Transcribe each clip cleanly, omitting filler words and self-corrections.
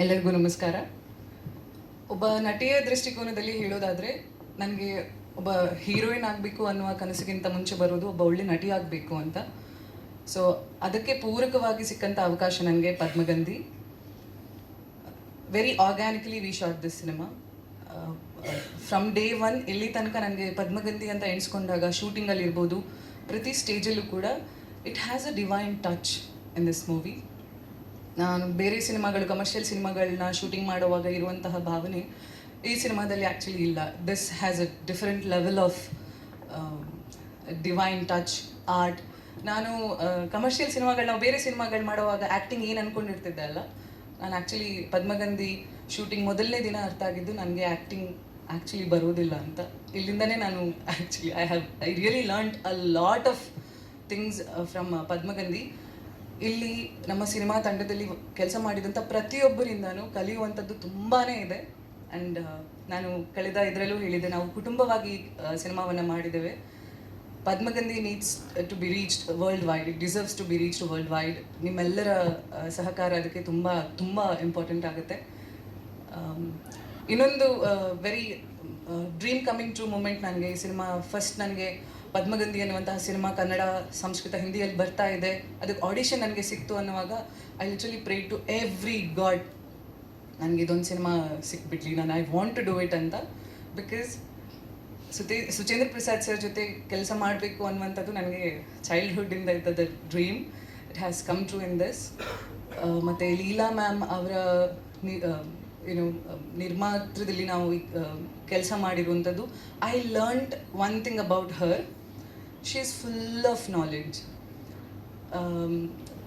ಎಲ್ಲರಿಗೂ ನಮಸ್ಕಾರ. ಒಬ್ಬ ನಟಿಯ ದೃಷ್ಟಿಕೋನದಲ್ಲಿ ಹೇಳೋದಾದರೆ, ನನಗೆ ಒಬ್ಬ ಹೀರೋಯಿನ್ ಆಗಬೇಕು ಅನ್ನುವ ಕನಸಿಗಿಂತ ಮುಂಚೆ ಬರೋದು ಒಬ್ಬ ಒಳ್ಳೆ ನಟಿ ಆಗಬೇಕು ಅಂತ. ಸೊ ಅದಕ್ಕೆ ಪೂರಕವಾಗಿ ಸಿಕ್ಕಂಥ ಅವಕಾಶ ನನಗೆ Padmagandhi. Very organically we shot this cinema. From day one ಇಲ್ಲಿ ತನಕ ನನಗೆ ಪದ್ಮಗಂಧಿ ಅಂತ ಎಣಿಸ್ಕೊಂಡಾಗ ಶೂಟಿಂಗಲ್ಲಿ ಇರ್ಬೋದು, ಪ್ರತಿ ಸ್ಟೇಜಲ್ಲೂ ಕೂಡ it has a divine touch in this movie. ನಾನು ಬೇರೆ ಸಿನಿಮಾಗಳು, ಕಮರ್ಷಿಯಲ್ ಸಿನಿಮಾಗಳನ್ನ ಶೂಟಿಂಗ್ ಮಾಡುವಾಗ ಇರುವಂತಹ ಭಾವನೆ ಈ ಸಿನಿಮಾದಲ್ಲಿ ಆ್ಯಕ್ಚುಲಿ ಇಲ್ಲ. This has a different level of divine touch, art. ನಾನು ಕಮರ್ಷಿಯಲ್ ಸಿನಿಮಾಗಳು, ನಾವು ಬೇರೆ ಸಿನಿಮಾಗಳು ಮಾಡುವಾಗ ಆ್ಯಕ್ಟಿಂಗ್ ಏನು ಅಂದ್ಕೊಂಡಿರ್ತಿದ್ದೆ ಅಲ್ಲ, ನಾನು ಆ್ಯಕ್ಚುಲಿ ಪದ್ಮಗಂಧಿ ಶೂಟಿಂಗ್ ಮೊದಲನೇ ದಿನ ಅರ್ಥ ಆಗಿದ್ದು ನನಗೆ ಆ್ಯಕ್ಚುಲಿ ಬರೋದಿಲ್ಲ ಅಂತ. ಇಲ್ಲಿಂದನೇ ನಾನು I really learned a lot of things from Padmagandhi. ಇಲ್ಲಿ ನಮ್ಮ ಸಿನಿಮಾ ತಂಡದಲ್ಲಿ ಕೆಲಸ ಮಾಡಿದಂಥ ಪ್ರತಿಯೊಬ್ಬರಿಂದನೂ ಕಲಿಯುವಂಥದ್ದು ತುಂಬಾ ಇದೆ. ಆ್ಯಂಡ್ ನಾನು ಕಳೆದ ಇದರಲ್ಲೂ ಹೇಳಿದೆ, ನಾವು ಕುಟುಂಬವಾಗಿ ಸಿನಿಮಾವನ್ನು ಮಾಡಿದ್ದೇವೆ. Padmagandhi needs to be reached worldwide, it deserves to be reached worldwide. ನಿಮ್ಮೆಲ್ಲರ ಸಹಕಾರ ಅದಕ್ಕೆ ತುಂಬ ತುಂಬ ಇಂಪಾರ್ಟೆಂಟ್ ಆಗುತ್ತೆ. ಇನ್ನೊಂದು very dream coming true moment ನನಗೆ ಈ ಸಿನಿಮಾ. ಫಸ್ಟ್ ನನಗೆ ಪದ್ಮಗಂಧಿ ಅನ್ನುವಂತಹ ಸಿನಿಮಾ ಕನ್ನಡ, ಸಂಸ್ಕೃತ, ಹಿಂದಿಯಲ್ಲಿ ಬರ್ತಾ ಇದೆ, ಅದಕ್ಕೆ ಆಡಿಷನ್ ನನಗೆ ಸಿಕ್ತು ಅನ್ನುವಾಗ I literally pray to every god, ನನಗೆ ಇದೊಂದು ಸಿನಿಮಾ ಸಿಕ್ಬಿಡ್ಲಿ, ನಾನು I want to do it ಅಂತ. ಬಿಕಾಸ್ ಸುಚೇಂದ್ರ ಪ್ರಸಾದ್ ಸರ್ ಜೊತೆ ಕೆಲಸ ಮಾಡಬೇಕು ಅನ್ನುವಂಥದ್ದು ನನಗೆ ಚೈಲ್ಡ್ಹುಡ್ಡಿಂದ ಇದ್ದದ dream. It has come true in this. ಮತ್ತು ಲೀಲಾ ಮ್ಯಾಮ್ ಅವರ ನಿರ್ಮಾತ್ರದಲ್ಲಿ ನಾವು ಕೆಲಸ ಮಾಡಿರುವಂಥದ್ದು. I learned one thing about her, she is full of knowledge.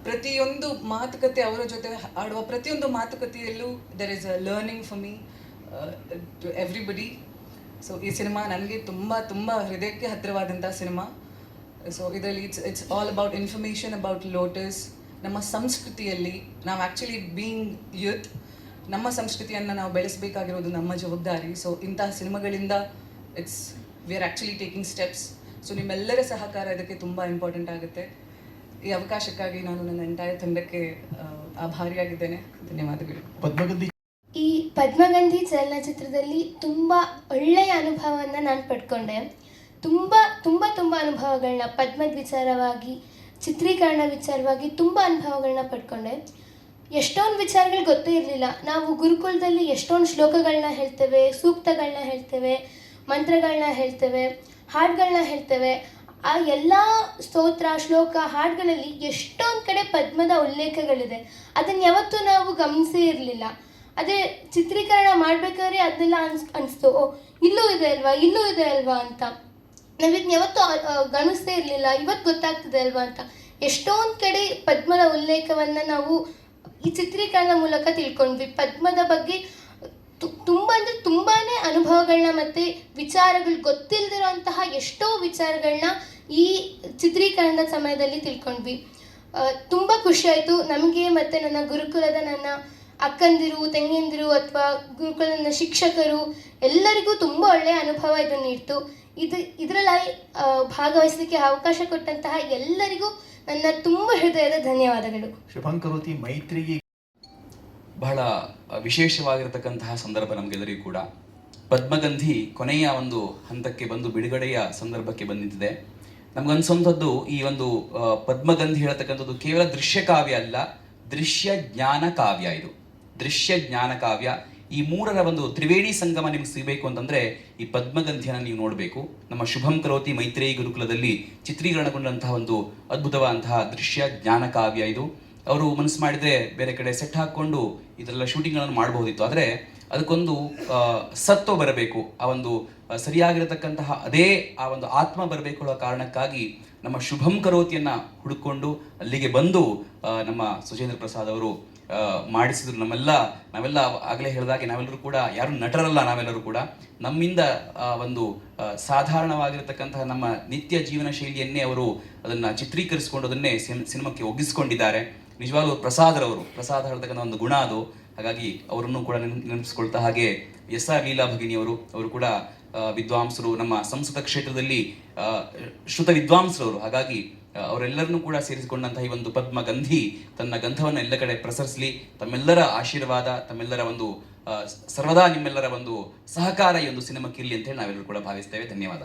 ಪ್ರತಿಯೊಂದು ಮಾತುಕತೆ, ಅವರ ಜೊತೆ ಆಡುವ ಪ್ರತಿಯೊಂದು ಮಾತುಕತೆಯಲ್ಲೂ there is a learning for me, to everybody. So ಈ ಸಿನಿಮಾ ನನಗೆ ತುಂಬ ತುಂಬ ಹೃದಯಕ್ಕೆ ಹತ್ತಿರವಾದಂಥ ಸಿನಿಮಾ. ಸೊ ಇದರಲ್ಲಿ it's all about information about lotus. ನಮ್ಮ ಸಂಸ್ಕೃತಿಯಲ್ಲಿ ನಾವು ಆ್ಯಕ್ಚುಲಿ ಬೀಯಿಂಗ್ ಯೂತ್, ನಮ್ಮ ಸಂಸ್ಕೃತಿಯನ್ನು ನಾವು ಬೆಳೆಸಬೇಕಾಗಿರೋದು ನಮ್ಮ ಜವಾಬ್ದಾರಿ. ಸೊ ಇಂತಹ ಸಿನಿಮಾಗಳಿಂದ we are actually taking steps. So ನಿಮ್ಮೆಲ್ಲರ ಸಹಕಾರ ಇದಕ್ಕೆ ತುಂಬ ಇಂಪಾರ್ಟೆಂಟ್ ಆಗುತ್ತೆ. ಈ ಅವಕಾಶಕ್ಕಾಗಿ ನಾನು ನನ್ನ ಎಂಟೈರ್ ತಂಡಕ್ಕೆ ಆಭಾರಿಯಾಗಿದ್ದೇನೆ. ಧನ್ಯವಾದಗಳು. ಈ ಪದ್ಮಗಂಧಿ ಚಲನಚಿತ್ರದಲ್ಲಿ ತುಂಬ ಒಳ್ಳೆಯ ಅನುಭವವನ್ನು ನಾನು ಪಡ್ಕೊಂಡೆ. ತುಂಬ ತುಂಬ ತುಂಬ ಅನುಭವಗಳನ್ನ, ಪದ್ಮದ ವಿಚಾರವಾಗಿ, ಚಿತ್ರೀಕರಣ ವಿಚಾರವಾಗಿ ತುಂಬ ಅನುಭವಗಳನ್ನ ಪಡ್ಕೊಂಡೆ. ಎಷ್ಟೊಂದು ವಿಚಾರಗಳು ಗೊತ್ತೇ ಇರಲಿಲ್ಲ. ನಾವು ಗುರುಕುಲದಲ್ಲಿ ಎಷ್ಟೊಂದು ಶ್ಲೋಕಗಳನ್ನ ಹೇಳ್ತೇವೆ, ಸೂಕ್ತಗಳನ್ನ ಹೇಳ್ತೇವೆ, ಮಂತ್ರಗಳನ್ನ ಹೇಳ್ತೇವೆ, ಹಾಡುಗಳನ್ನ ಹೇಳ್ತೇವೆ. ಆ ಎಲ್ಲ ಸ್ತೋತ್ರ, ಶ್ಲೋಕ, ಹಾಡುಗಳಲ್ಲಿ ಎಷ್ಟೊಂದು ಕಡೆ ಪದ್ಮದ ಉಲ್ಲೇಖಗಳಿದೆ. ಅದನ್ನು ಯಾವತ್ತೂ ನಾವು ಗಮನಿಸೇ ಇರಲಿಲ್ಲ. ಅದೇ ಚಿತ್ರೀಕರಣ ಮಾಡಬೇಕಾದ್ರೆ ಅದನ್ನೆಲ್ಲ ಅನಿಸ್ತು, ಓ ಇಲ್ಲೂ ಇದೆ ಅಲ್ವಾ, ಇಲ್ಲೂ ಇದೆ ಅಲ್ವಾ ಅಂತ. ನಾವಿದನ್ನ ಯಾವತ್ತೂ ಗಮನಿಸ್ತೇ ಇರಲಿಲ್ಲ, ಇವತ್ತು ಗೊತ್ತಾಗ್ತದೆ ಅಲ್ವಾ ಅಂತ. ಎಷ್ಟೊಂದು ಕಡೆ ಪದ್ಮದ ಉಲ್ಲೇಖವನ್ನು ನಾವು ಈ ಚಿತ್ರೀಕರಣದ ಮೂಲಕ ತಿಳ್ಕೊಂಡ್ವಿ. ಪದ್ಮದ ಬಗ್ಗೆ ತುಂಬ ಅಂದರೆ ತುಂಬಾ ಅನುಭವಗಳನ್ನ ಮತ್ತು ವಿಚಾರಗಳು, ಗೊತ್ತಿಲ್ಲದಿರೋಂತಹ ಎಷ್ಟೋ ವಿಚಾರಗಳನ್ನ ಈ ಚಿತ್ರೀಕರಣದ ಸಮಯದಲ್ಲಿ ತಿಳ್ಕೊಂಡ್ವಿ. ತುಂಬ ಖುಷಿಯಾಯಿತು ನಮಗೆ ಮತ್ತು ನನ್ನ ಗುರುಕುಲದ ನನ್ನ ಅಕ್ಕಂದಿರು, ತಂಗಿಯಂದಿರು ಅಥವಾ ಗುರುಕುಲದ ಶಿಕ್ಷಕರು ಎಲ್ಲರಿಗೂ ತುಂಬ ಒಳ್ಳೆಯ ಅನುಭವ ಇದು ನೀಡ್ತು. ಇದರಲ್ಲಿ ಭಾಗವಹಿಸಲಿಕ್ಕೆ ಅವಕಾಶ ಕೊಟ್ಟಂತಹ ಎಲ್ಲರಿಗೂ ನನ್ನ ತುಂಬ ಹೃದಯದ ಧನ್ಯವಾದಗಳು. ಶುಭಂಕರೋತಿ ಮೈತ್ರಿಗೆ ಬಹಳ ವಿಶೇಷವಾಗಿರತಕ್ಕಂತಹ ಸಂದರ್ಭ ನಮಗೆಲ್ಲರಿಗೂ ಕೂಡ. ಪದ್ಮಗಂಧಿ ಕೊನೆಯ ಒಂದು ಹಂತಕ್ಕೆ ಬಂದು ಬಿಡುಗಡೆಯ ಸಂದರ್ಭಕ್ಕೆ ಬಂದಿದೆ. ನಮಗನ್ಸೋಂಥದ್ದು ಈ ಒಂದು ಪದ್ಮಗಂಧಿ ಹೇಳ್ತಕ್ಕಂಥದ್ದು ಕೇವಲ ದೃಶ್ಯ ಕಾವ್ಯ ಅಲ್ಲ, ದೃಶ್ಯ ಜ್ಞಾನ ಕಾವ್ಯ. ಇದು ದೃಶ್ಯ ಜ್ಞಾನ ಕಾವ್ಯ. ಈ ಮೂರರ ಒಂದು ತ್ರಿವೇಣಿ ಸಂಗಮ ನಿಮ್ಗೆ ಸಿಗಬೇಕು ಅಂತಂದ್ರೆ ಈ ಪದ್ಮಗಂಧಿಯನ್ನು ನೀವು ನೋಡಬೇಕು. ನಮ್ಮ ಶುಭಂ ಕರೋತಿ ಮೈತ್ರೇಯಿ ಗುರುಕುಲದಲ್ಲಿ ಚಿತ್ರೀಕರಣಗೊಂಡಂತಹ ಒಂದು ಅದ್ಭುತವಾದಂತಹ ದೃಶ್ಯ ಜ್ಞಾನ ಕಾವ್ಯ ಇದು. ಅವರು ಮನಸ್ಸು ಮಾಡಿದ್ರೆ ಬೇರೆ ಕಡೆ ಸೆಟ್ ಹಾಕ್ಕೊಂಡು ಇದೆಲ್ಲ ಶೂಟಿಂಗ್ಗಳನ್ನು ಮಾಡಬಹುದಿತ್ತು. ಆದರೆ ಅದಕ್ಕೊಂದು ಸತ್ವ ಬರಬೇಕು, ಆ ಒಂದು ಸರಿಯಾಗಿರತಕ್ಕಂತಹ ಅದೇ ಆ ಒಂದು ಆತ್ಮ ಬರಬೇಕು ಅನ್ನೋ ಕಾರಣಕ್ಕಾಗಿ ನಮ್ಮ ಶುಭಂ ಕರೋತಿಯನ್ನು ಹುಡುಕೊಂಡು ಅಲ್ಲಿಗೆ ಬಂದು ನಮ್ಮ ಸುಚೇಂದ್ರ ಪ್ರಸಾದ್ ಅವರು ಮಾಡಿಸಿದ್ರು. ನಾವೆಲ್ಲ ಆಗಲೇ ಹೇಳಿದಾಗೆ ನಾವೆಲ್ಲರೂ ಕೂಡ ಯಾರು ನಟರಲ್ಲ, ನಾವೆಲ್ಲರೂ ಕೂಡ ನಮ್ಮಿಂದ ಒಂದು ಸಾಧಾರಣವಾಗಿರತಕ್ಕಂತಹ ನಮ್ಮ ನಿತ್ಯ ಜೀವನ ಶೈಲಿಯನ್ನೇ ಅವರು ಅದನ್ನು ಚಿತ್ರೀಕರಿಸಿಕೊಂಡು ಅದನ್ನೇ ಸಿನಿಮಾಕ್ಕೆ ಒಗ್ಗಿಸ್ಕೊಂಡಿದ್ದಾರೆ. ನಿಜವಾಗ್ಲೂ ಪ್ರಸಾದ್ ಹೇಳ್ತಕ್ಕಂಥ ಒಂದು ಗುಣ ಅದು. ಹಾಗಾಗಿ ಅವರನ್ನು ಕೂಡ ನೆನಪಿಸ್ಕೊಳ್ತಾ, ಹಾಗೆ SR ಲೀಲಾ ಭಗಿನಿಯವರು, ಅವರು ಕೂಡ ವಿದ್ವಾಂಸರು, ನಮ್ಮ ಸಂಸ್ಕೃತ ಕ್ಷೇತ್ರದಲ್ಲಿ ಶ್ರುತ ವಿದ್ವಾಂಸರವರು. ಹಾಗಾಗಿ ಅವರೆಲ್ಲರನ್ನೂ ಕೂಡ ಸೇರಿಸಿಕೊಂಡಂತಹ ಈ ಒಂದು ಪದ್ಮಗಂಧಿ ತನ್ನ ಗಂಧವನ್ನು ಎಲ್ಲ ಕಡೆ ಪ್ರಸರಿಸಲಿ. ತಮ್ಮೆಲ್ಲರ ಆಶೀರ್ವಾದ, ತಮ್ಮೆಲ್ಲರ ಒಂದು ಸರ್ವದಾ ನಿಮ್ಮೆಲ್ಲರ ಒಂದು ಸಹಕಾರ ಈ ಒಂದು ಸಿನಿಮಾಕ್ಕೆ ಇರಲಿ ಅಂತ ಹೇಳಿ ನಾವೆಲ್ಲರೂ ಕೂಡ ಭಾವಿಸ್ತೇವೆ. ಧನ್ಯವಾದ.